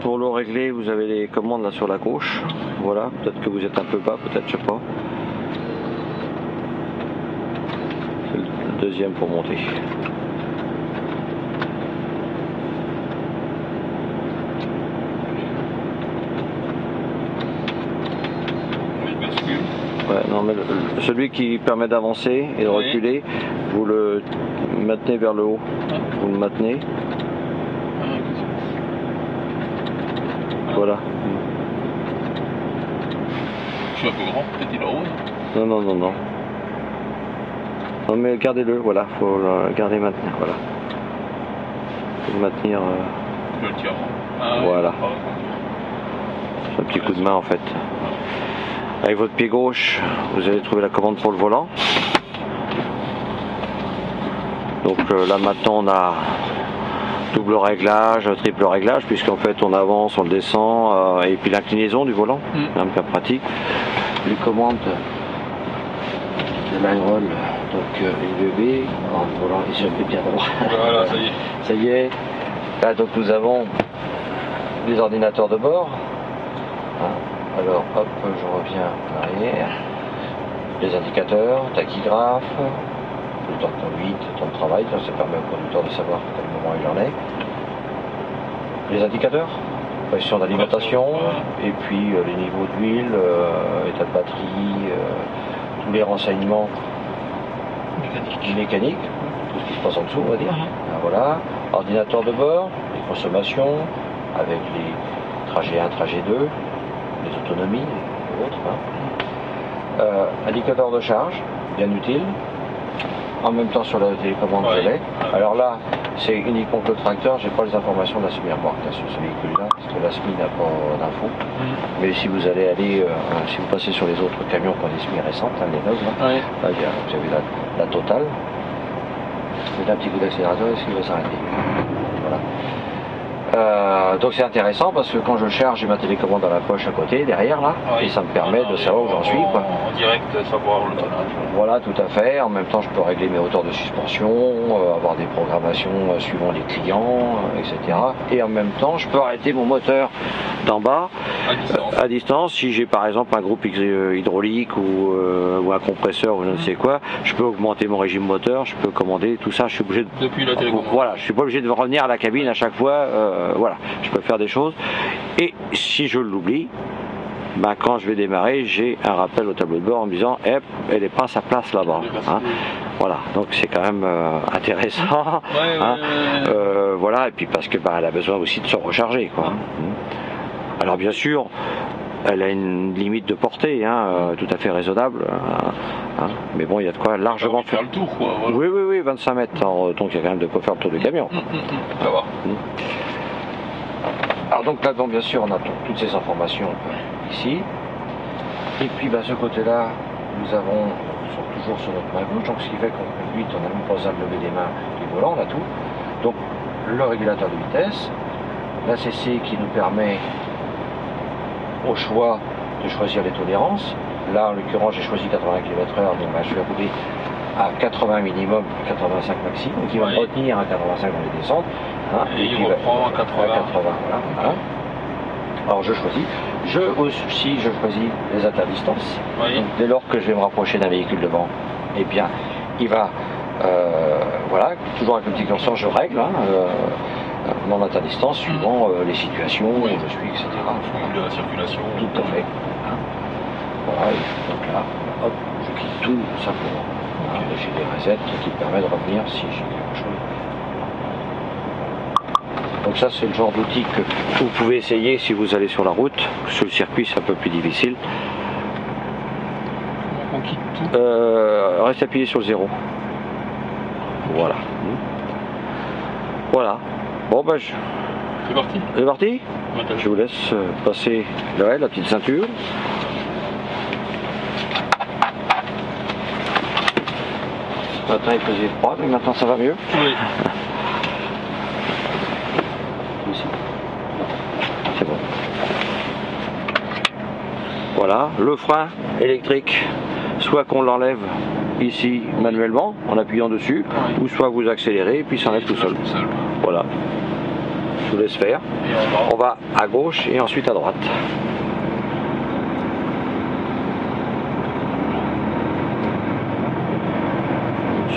Pour le régler, vous avez les commandes là sur la gauche. Voilà, peut-être que vous êtes un peu bas, peut-être, je sais pas. C'est le deuxième pour monter. Ouais, non, mais celui qui permet d'avancer et de reculer, vous le maintenez vers le haut. Vous le maintenez. Voilà. Je suis un peu grand, peut-être il est rose. Non, non, non, non. Non, mais gardez-le, voilà. Faut le garder et maintenir, voilà. Faut le maintenir. Je le tire. Voilà. C'est un petit coup de main en fait. Avec votre pied gauche, vous allez trouver la commande pour le volant. Donc là maintenant on a double réglage, triple réglage, puisqu'en fait on avance, on le descend, et puis l'inclinaison du volant, c'est hyper pratique. Les commandes de line roll, donc LVB, le volant est sur le pied droit. Voilà, ça y est. Ça y est. Là donc nous avons les ordinateurs de bord. Alors hop, je reviens en arrière. Les indicateurs, tachygraphe, le temps de conduite, le temps de travail, ça permet au conducteur de savoir à quel moment il en est. Les indicateurs, pression d'alimentation, et puis les niveaux d'huile, état de batterie, tous les renseignements mécaniques, tout ce qui se passe en dessous on va dire. Voilà, ordinateur de bord, les consommations, avec les trajets 1, trajet 2, les autonomies et autres. Indicateur de charge, bien utile. En même temps sur la télécommande je l'ai. Alors là, c'est uniquement que le tracteur, j'ai pas les informations de la semi-remorque sur ce véhicule-là, parce que la SMI n'a pas d'infos. Mais si vous allez aller, si vous passez sur les autres camions qui ont des SMI récentes, les neuves, là, là vous avez la totale. Vous mettez un petit coup d'accélérateur et il va s'arrêter. Voilà. Donc c'est intéressant parce que quand je charge, j'ai ma télécommande dans la poche à côté, derrière là, et ça me permet de savoir où j'en suis. Quoi. En direct, savoir le tonnage. Voilà, tout à fait. En même temps, je peux régler mes hauteurs de suspension, avoir des programmations suivant les clients, etc. Et en même temps, je peux arrêter mon moteur d'en bas à distance. Si j'ai par exemple un groupe hydraulique ou un compresseur ou je ne sais quoi, je peux augmenter mon régime moteur, je peux commander tout ça. Je suis obligé de... Depuis la télécommande. Voilà, je suis pas obligé de revenir à la cabine à chaque fois. Voilà, je peux faire des choses. Et si je l'oublie, ben, quand je vais démarrer, j'ai un rappel au tableau de bord en me disant elle n'est pas à sa place là-bas. Voilà, donc c'est quand même intéressant. Voilà, et puis parce que ben, elle a besoin aussi de se recharger. Quoi. Alors bien sûr, elle a une limite de portée, tout à fait raisonnable. Mais bon, il y a de quoi largement faire le tour. Quoi, voilà. Oui, 25 mètres. Alors, donc il y a quand même de quoi faire le tour du camion. Ça va. Alors donc là-dedans, bien sûr, on a toutes ces informations ici. Et puis ce côté-là, nous avons toujours sur notre main gauche, donc ce qui fait qu'on conduit, on n'a même pas besoin de lever les mains du volant, on a tout. Donc le régulateur de vitesse, la CC qui nous permet au choix de choisir les tolérances. Là, en l'occurrence, j'ai choisi 80 km/h, donc je vais rouler à 80 minimum, 85 maximum, qui va me retenir à 85 dans les descentes. Et il reprend à 80. Voilà. Alors je choisis. Je choisis les interdistances. Donc, dès lors que je vais me rapprocher d'un véhicule devant, eh bien, il va, voilà, toujours avec le petit curseur, je règle mon interdistance suivant les situations où je suis, etc. De la circulation. Tout à fait. Voilà, et donc là, hop, je quitte tout simplement. J'ai des resets qui me permettent de revenir si j'ai quelque chose. Donc ça c'est le genre d'outil que vous pouvez essayer si vous allez sur la route. Sur le circuit c'est un peu plus difficile. On quitte tout. Reste appuyé sur le 0. Voilà. Voilà. Bon c'est parti. C'est parti. Je vous laisse passer la petite ceinture. Ce matin il faisait froid, mais maintenant ça va mieux. Oui. C'est bon. Voilà, le frein électrique, soit qu'on l'enlève ici manuellement en appuyant dessus, ou soit vous accélérez et puis ça enlève tout seul. Voilà. je vous laisse faire. On va à gauche et ensuite à droite.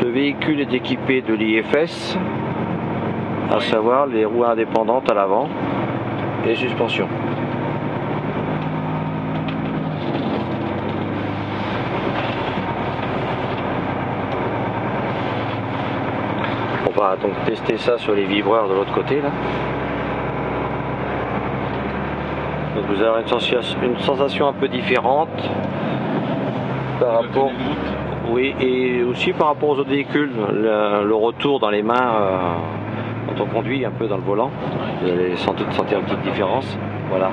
Ce véhicule est équipé de l'IFS, à savoir les roues indépendantes à l'avant et suspension. On va donc tester ça sur les vibreurs de l'autre côté là. Donc vous avez une sensation un peu différente par rapport, oui, et aussi par rapport aux autres véhicules, le retour dans les mains quand on conduit un peu dans le volant, vous allez sans doute sentir une petite différence. Voilà.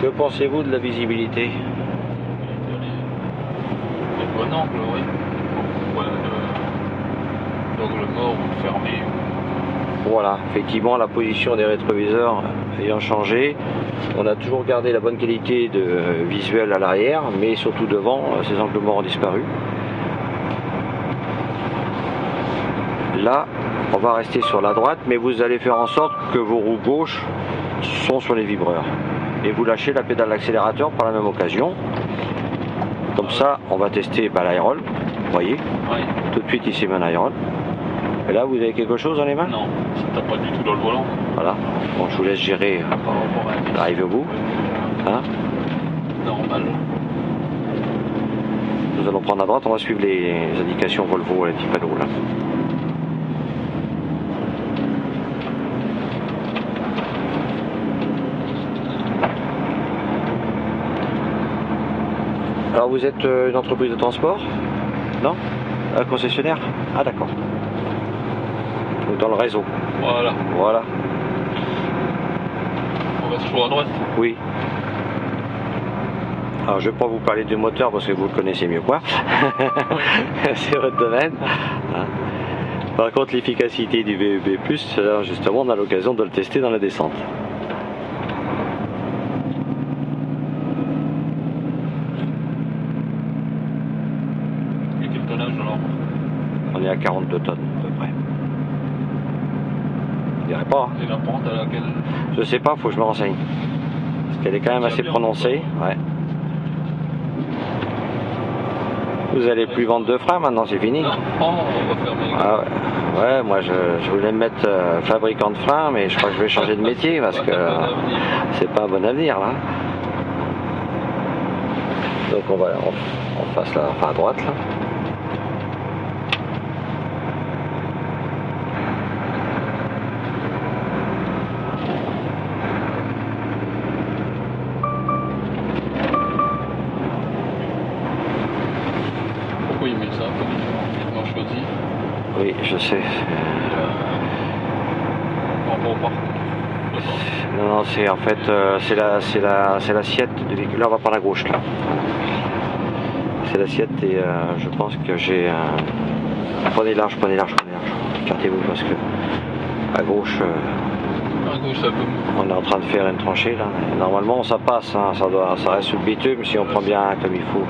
Que pensez-vous de la visibilité? Bon angle, oui. L'angle mort ou fermé. Voilà, effectivement la position des rétroviseurs ayant changé, on a toujours gardé la bonne qualité de visuel à l'arrière, mais surtout devant, ces angles morts ont disparu. Là, on va rester sur la droite, mais vous allez faire en sorte que vos roues gauches sont sur les vibreurs. Et vous lâchez la pédale d'accélérateur par la même occasion. Comme ça, on va tester l'aérole. Vous voyez, tout de suite ici, un aérole. Et là, vous avez quelque chose dans les mains? Non, ça tape pas du tout dans le volant. Voilà. Bon, je vous laisse gérer. Arrivez au bout. Hein? Normal. Nous allons prendre à droite, on va suivre les indications Volvo, les petits panneaux là. Alors vous êtes une entreprise de transport? Non? Un concessionnaire? Ah d'accord. Donc dans le réseau. Voilà. Voilà. On va toujours à droite. Oui. Alors je ne vais pas vous parler du moteur parce que vous le connaissez mieux que moi. C'est votre domaine. Par contre l'efficacité du VEB+, là, justement on a l'occasion de le tester dans la descente. Et quel tonnage alors? On est à 42 tonnes à peu près. Je dirais pas. Et la pente à laquelle? Je sais pas, faut que je me renseigne. Parce qu'elle est quand même assez prononcée. Ouais. Vous allez plus vendre de freins maintenant, c'est fini. Non, on va fermer. Ah ouais. Ouais, moi je voulais me mettre fabricant de freins, mais je crois que je vais changer de métier parce que c'est pas un bon avenir là. Donc on va on passe là, enfin à droite là. Pourquoi il met ça comme ils choisi? Oui, je sais. Non, non, c'est en fait c'est l'assiette du véhicule. Là, on va par la gauche là. C'est l'assiette et je pense que j'ai un. Prenez large. Écartez-vous parce que à gauche. On est en train de faire une tranchée là. Et normalement ça passe, hein. Ça reste sous le bitume si on prend bien comme il faut.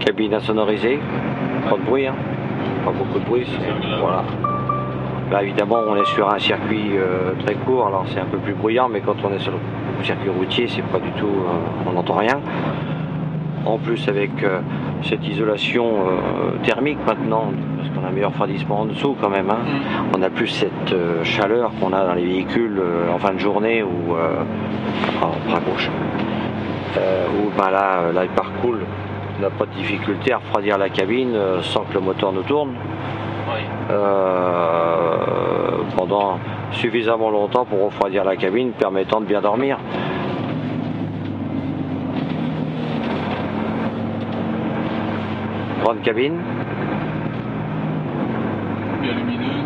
Cabine insonorisée, pas de bruit, hein. Pas beaucoup de bruit. Voilà. Là évidemment on est sur un circuit très court, alors c'est un peu plus bruyant, mais quand on est sur le circuit routier, c'est pas du tout, on n'entend rien. En plus avec cette isolation thermique maintenant, parce qu'on a un meilleur refroidissement en dessous quand même, hein. On a plus cette chaleur qu'on a dans les véhicules en fin de journée ou à gauche, où là il parcourt. On n'a pas de difficulté à refroidir la cabine sans que le moteur nous tourne. Pendant suffisamment longtemps pour refroidir la cabine, permettant de bien dormir. Grande cabine. Bien lumineuse.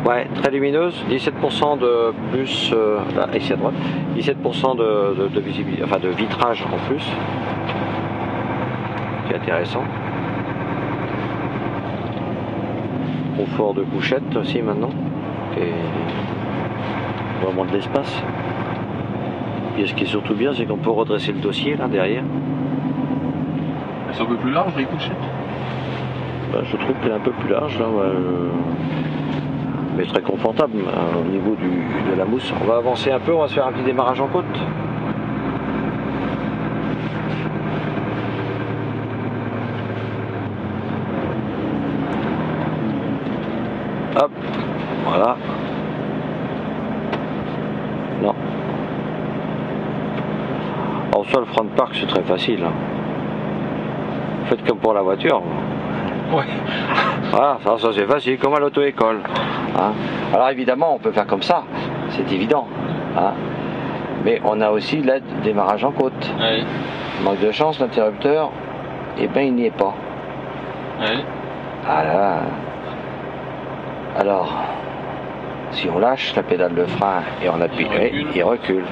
Ouais, très lumineuse. 17% de plus, là, ici à droite. 17% de visibilité, enfin de vitrage en plus. C'est intéressant. Confort de couchette aussi maintenant. Et vraiment de l'espace. Et ce qui est surtout bien, c'est qu'on peut redresser le dossier là derrière. C'est un peu plus large, les couchettes. Je trouve qu'elle est un peu plus large là, mais très confortable au niveau de la mousse. On va avancer un peu, on va se faire un petit démarrage en côte. Hop, voilà. Non. En soi, le front de parc, c'est très facile. Hein. Faites comme pour la voiture. Ouais. Voilà, ça c'est facile, comme à l'auto-école. Hein. Alors évidemment, on peut faire comme ça, c'est évident. Hein. Mais on a aussi l'aide démarrage en côte. Ouais. Manque de chance, l'interrupteur, eh ben il n'y est pas. Ouais. Voilà. Alors, si on lâche la pédale de frein et on appuie, il recule.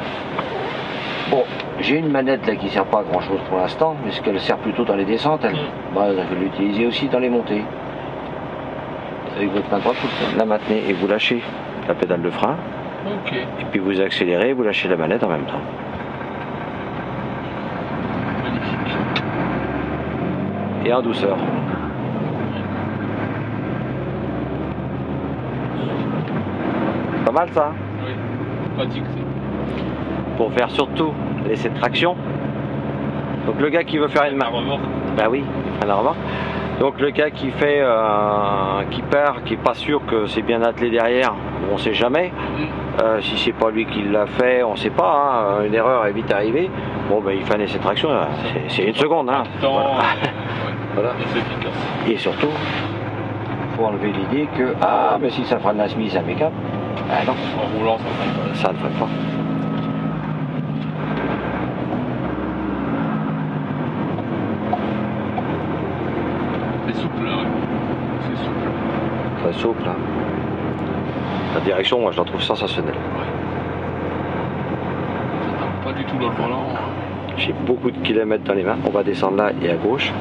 Bon, j'ai une manette là qui sert pas à grand chose pour l'instant, mais ce qu'elle sert plutôt dans les descentes, elle va l'utiliser aussi dans les montées. Avec votre main droite, vous la maintenez et vous lâchez la pédale de frein. Ok. Et puis vous accélérez et vous lâchez la manette en même temps. Magnifique. Et en douceur. Pas mal ça. Oui, pratique. Pour faire surtout l'essai de traction. Donc le gars qui veut faire une main. Bah oui, il freine la remorque. Donc le gars qui fait, qui part, qui est pas sûr que c'est bien attelé derrière, on sait jamais. Si c'est pas lui qui l'a fait, on sait pas. Hein. Une erreur est vite arrivée. Bon ben il fait un essai de traction, c'est une seconde. Hein. Voilà. Voilà. Et surtout, faut enlever l'idée que mais si ça freine la semi, ça m'écape. Ah non. En roulant, ça ne freine pas. C'est souple, là. C'est souple. Très souple. Hein. La direction, moi, je la trouve sensationnelle. Ouais. Ça tape pas du tout dans le volant. J'ai beaucoup de kilomètres dans les mains. On va descendre là et à gauche.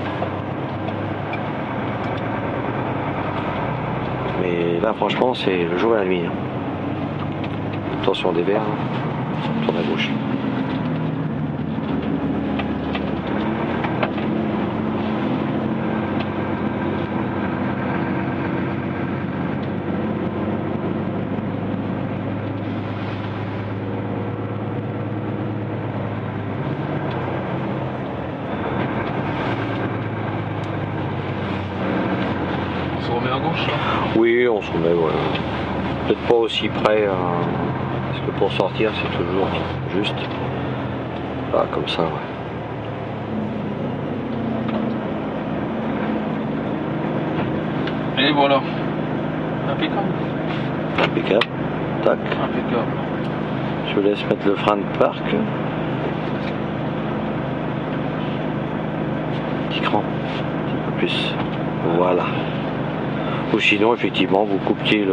Mais là, franchement, c'est le jour et la nuit. Hein. Attention des verres. Hein. On tourne à gauche. On se remet à gauche là. Oui, on se remet, ouais. Peut-être pas aussi près, parce que pour sortir, c'est toujours juste. Là, comme ça, ouais. Et voilà. Impeccable. Impeccable. Tac. Impeccable. Je vous laisse mettre le frein de parc. Petit cran. Un petit peu plus. Voilà. Ou sinon, effectivement, vous coupez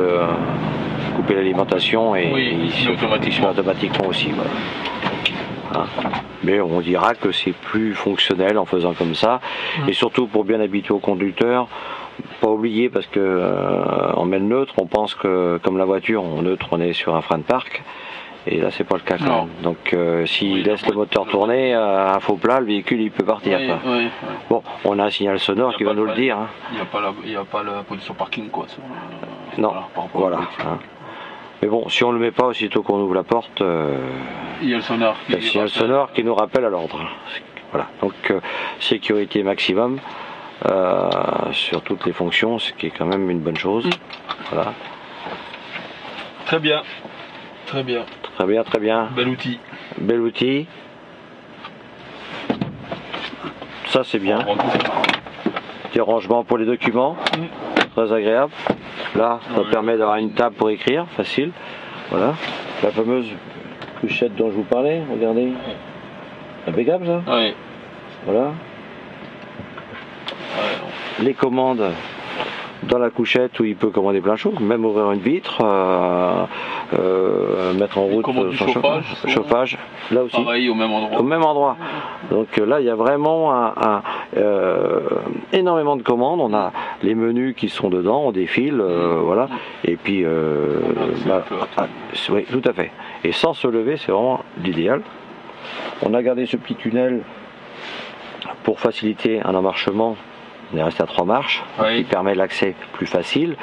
l'alimentation et il se met automatiquement aussi. Voilà. Hein. Mais on dira que c'est plus fonctionnel en faisant comme ça. Et surtout pour bien habituer au conducteur, pas oublier parce que on met le neutre, on pense que comme la voiture, on neutre, on est sur un frein de parc. Et là, c'est pas le cas quand même. Donc, s'il laisse le moteur tourner à faux plat, le véhicule il peut partir. Oui, quoi. Oui. Bon, on a un signal sonore qui va nous le dire. Hein. Il n'y a pas la position parking quoi. Non, voilà. Hein. Mais bon, si on le met pas aussitôt qu'on ouvre la porte, il y a le sonar. Il y a le signal sonore qui nous rappelle à l'ordre. Voilà. Donc, sécurité maximum sur toutes les fonctions, ce qui est quand même une bonne chose. Voilà. Très bien. Très bien. Très bien, très bien. Bel outil. Bel outil. Ça c'est bien. Petit rangement pour les documents. Très agréable. Là, ça permet d'avoir une table pour écrire, facile. Voilà. La fameuse couchette dont je vous parlais, regardez. Impeccable ça. Oui. Voilà. Les commandes dans la couchette où il peut commander plein de choses, même ouvrir une vitre, mettre en route son chauffage, là aussi. Pareil, au même endroit. Au même endroit. Donc là, il y a vraiment énormément de commandes. On a les menus qui sont dedans, on défile, voilà. Et puis, oui, tout à fait. Et sans se lever, c'est vraiment l'idéal. On a gardé ce petit tunnel pour faciliter un emmarchement. On est resté à 3 marches, oui. qui permet l'accès plus facile.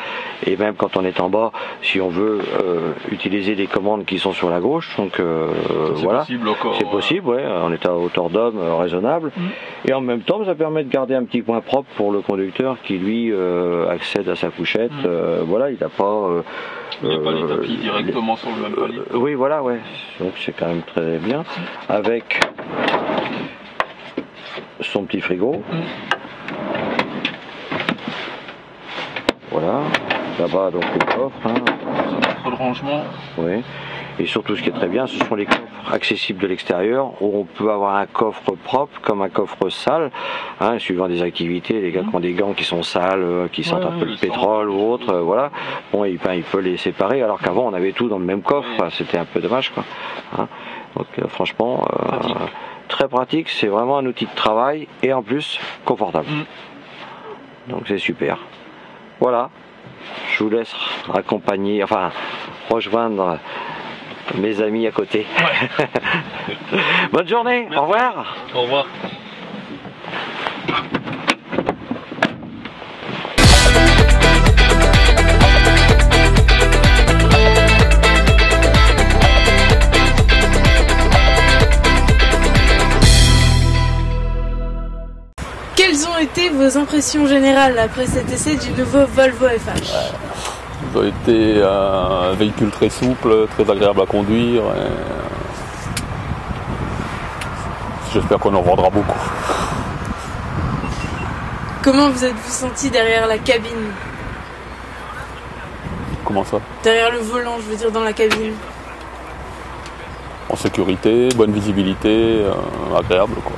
Et même quand on est en bas, si on veut utiliser les commandes qui sont sur la gauche, donc voilà, possible encore, c'est possible, ouais, on est à hauteur d'homme raisonnable. Et en même temps, ça permet de garder un petit point propre pour le conducteur qui lui accède à sa couchette. Voilà, il n'a pas. Il n'y a pas les tapis directement sur le même palier. Oui, voilà, ouais. Donc c'est quand même très bien. Avec son petit frigo. Voilà, là-bas donc le coffre. Hein. Trop de rangement. Oui. Et surtout ce qui est très bien, ce sont les coffres accessibles de l'extérieur, où on peut avoir un coffre propre comme un coffre sale, hein, suivant des activités, les gars qui ont des gants qui sont sales, qui sentent un peu le pétrole ou autre, voilà. Bon, il peut les séparer, alors qu'avant on avait tout dans le même coffre, c'était un peu dommage, quoi. Hein. Donc franchement, très pratique, c'est vraiment un outil de travail et en plus confortable. Donc c'est super. Voilà, je vous laisse accompagner, enfin rejoindre mes amis à côté. Ouais. Bonne journée, merci. Au revoir. Au revoir. Quelles ont été vos impressions générales après cet essai du nouveau Volvo FH? Ça a été un véhicule très souple, très agréable à conduire. J'espère qu'on en vendra beaucoup. Comment vous êtes-vous senti derrière la cabine? Comment ça? Derrière le volant, je veux dire dans la cabine. En sécurité, bonne visibilité, agréable quoi.